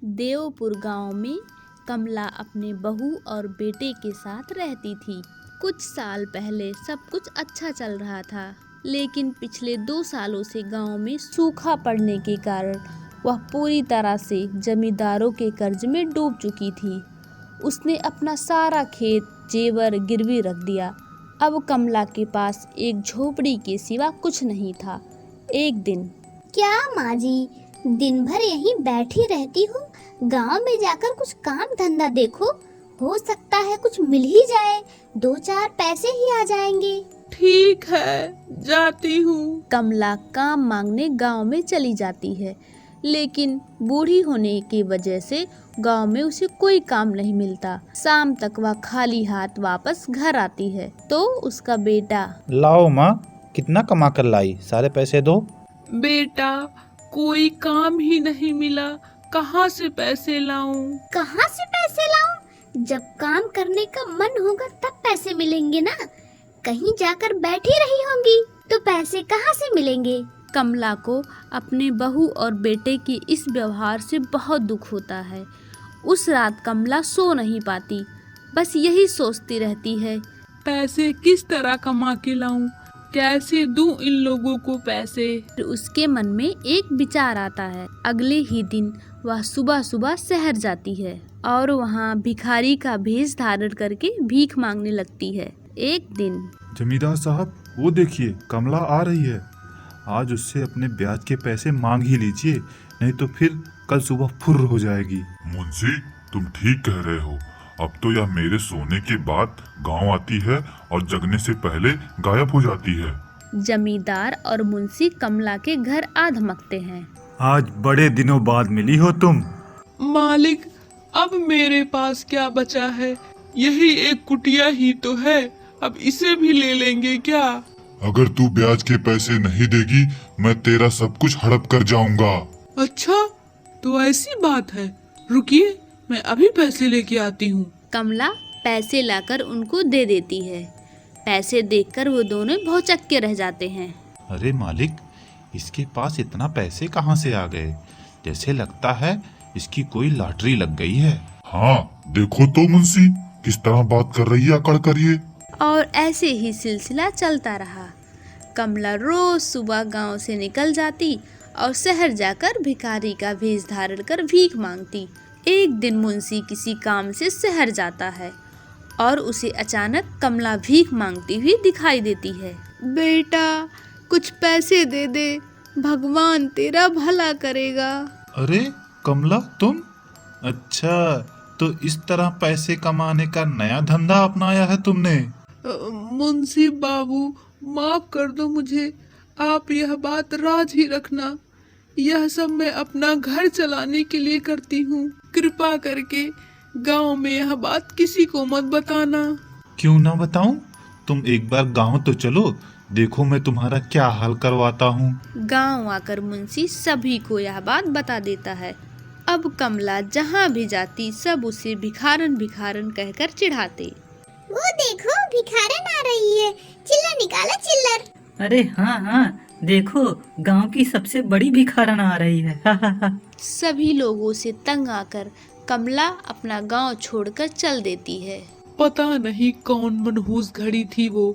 देवपुर गांव में कमला अपने बहू और बेटे के साथ रहती थी। कुछ साल पहले सब कुछ अच्छा चल रहा था, लेकिन पिछले 2 सालों से गांव में सूखा पड़ने के कारण वह पूरी तरह से जमींदारों के कर्ज में डूब चुकी थी। उसने अपना सारा खेत जेवर गिरवी रख दिया। अब कमला के पास एक झोपड़ी के सिवा कुछ नहीं था। एक दिन, क्या माँ जी, दिन भर यहीं बैठी रहती हो? गांव में जाकर कुछ काम धंधा देखो, हो सकता है कुछ मिल ही जाए, 2-4 पैसे ही आ जाएंगे। ठीक है, जाती हूँ। कमला काम मांगने गांव में चली जाती है, लेकिन बूढ़ी होने की वजह से गांव में उसे कोई काम नहीं मिलता। शाम तक वह खाली हाथ वापस घर आती है तो उसका बेटा, लाओ माँ, कितना कमा कर लाई, सारे पैसे दो। बेटा, कोई काम ही नहीं मिला, कहाँ से पैसे लाऊं? कहाँ से पैसे लाऊं? जब काम करने का मन होगा तब पैसे मिलेंगे ना। कहीं जाकर बैठी रही होंगी तो पैसे कहाँ से मिलेंगे? कमला को अपने बहू और बेटे के इस व्यवहार से बहुत दुख होता है। उस रात कमला सो नहीं पाती, बस यही सोचती रहती है, पैसे किस तरह कमा के लाऊं? कैसे दूं इन लोगों को पैसे? फिर उसके मन में एक विचार आता है। अगले ही दिन वह सुबह सुबह शहर जाती है और वहाँ भिखारी का भेष धारण करके भीख मांगने लगती है। एक दिन, जमींदार साहब, वो देखिए कमला आ रही है। आज उससे अपने ब्याज के पैसे मांग ही लीजिए, नहीं तो फिर कल सुबह फुर्र हो जाएगी। मुंशी, तुम ठीक कह रहे हो। अब तो यह मेरे सोने के बाद गांव आती है और जगने से पहले गायब हो जाती है। जमींदार और मुंशी कमला के घर आ धमकते हैं। आज बड़े दिनों बाद मिली हो तुम। मालिक, अब मेरे पास क्या बचा है? यही एक कुटिया ही तो है, अब इसे भी ले लेंगे क्या? अगर तू ब्याज के पैसे नहीं देगी, मैं तेरा सब कुछ हड़प कर जाऊंगा। अच्छा, तो ऐसी बात है। रुकिए, मैं अभी पैसे लेके आती हूँ। कमला पैसे लाकर उनको दे देती है। पैसे देखकर वो दोनों भौचक्के रह जाते हैं। अरे मालिक, इसके पास इतना पैसे कहाँ से आ गए? जैसे लगता है इसकी कोई लॉटरी लग गई है। हाँ, देखो तो मुंशी, किस तरह बात कर रही है अकड़ कर ये। और ऐसे ही सिलसिला चलता रहा। कमला रोज सुबह गांव से निकल जाती और शहर जाकर भिखारी का भेष धारण कर भीख मांगती। एक दिन मुंशी किसी काम से शहर जाता है और उसे अचानक कमला भीख मांगती हुई दिखाई देती है। बेटा, कुछ पैसे दे दे, भगवान तेरा भला करेगा। अरे कमला, तुम? अच्छा, तो इस तरह पैसे कमाने का नया धंधा अपनाया है तुमने? मुंशी बाबू, माफ कर दो मुझे। आप यह बात राज ही रखना। यह सब मैं अपना घर चलाने के लिए करती हूँ। कृपा करके गांव में यह बात किसी को मत बताना। क्यों ना बताऊं? तुम एक बार गांव तो चलो, देखो मैं तुम्हारा क्या हाल करवाता हूँ। गांव आकर मुंशी सभी को यह बात बता देता है। अब कमला जहाँ भी जाती सब उसे भिखारन भिखारन कहकर चिढ़ाते। वो देखो, भिखारन आ रही है, चिल्लर निकालो चिल्लर। अरे हाँ हाँ, देखो गांव की सबसे बड़ी भिखारन आ रही है। सभी लोगों से तंग आकर कमला अपना गांव छोड़कर चल देती है। पता नहीं कौन मनहूस घड़ी थी वो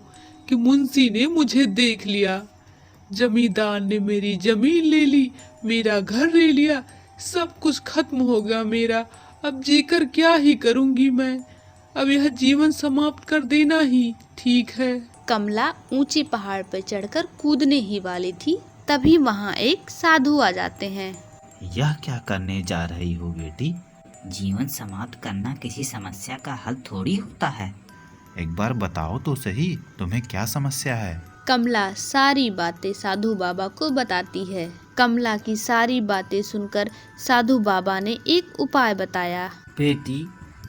कि मुंशी ने मुझे देख लिया। जमींदार ने मेरी जमीन ले ली, मेरा घर ले लिया, सब कुछ खत्म हो गया मेरा। अब जीकर क्या ही करूंगी मैं? अब यह जीवन समाप्त कर देना ही ठीक है। कमला ऊंचे पहाड़ पर चढ़कर कूदने ही वाली थी, तभी वहाँ एक साधु आ जाते हैं। यह क्या करने जा रही हो बेटी? जीवन समाप्त करना किसी समस्या का हल थोड़ी होता है। एक बार बताओ तो सही, तुम्हें क्या समस्या है? कमला सारी बातें साधु बाबा को बताती है। कमला की सारी बातें सुनकर साधु बाबा ने एक उपाय बताया। बेटी,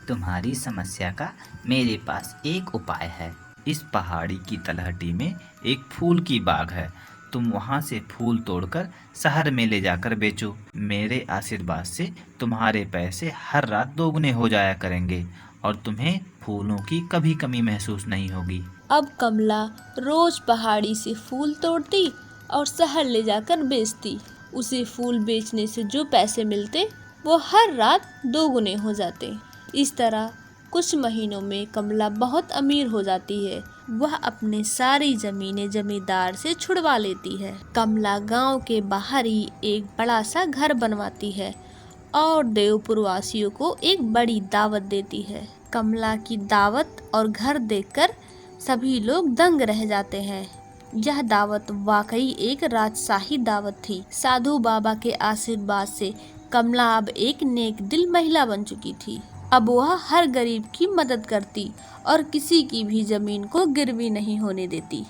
तुम्हारी समस्या का मेरे पास एक उपाय है। इस पहाड़ी की तलहटी में एक फूल की बाग है। तुम वहाँ से फूल तोड़कर शहर में ले जाकर बेचो। मेरे आशीर्वाद से तुम्हारे पैसे हर रात दोगुने हो जाया करेंगे और तुम्हें फूलों की कभी कमी महसूस नहीं होगी। अब कमला रोज पहाड़ी से फूल तोड़ती और शहर ले जाकर बेचती। उसे फूल बेचने से जो पैसे मिलते वो हर रात 2 गुने हो जाते। इस तरह कुछ महीनों में कमला बहुत अमीर हो जाती है। वह अपनी सारी जमीनें जमींदार से छुड़वा लेती है। कमला गांव के बाहर ही एक बड़ा सा घर बनवाती है और देवपुर वासियों को एक बड़ी दावत देती है। कमला की दावत और घर देखकर सभी लोग दंग रह जाते हैं। यह दावत वाकई एक राजशाही दावत थी। साधु बाबा के आशीर्वाद से कमला अब एक नेक दिल महिला बन चुकी थी। अब वह हर गरीब की मदद करती और किसी की भी जमीन को गिरवी नहीं होने देती।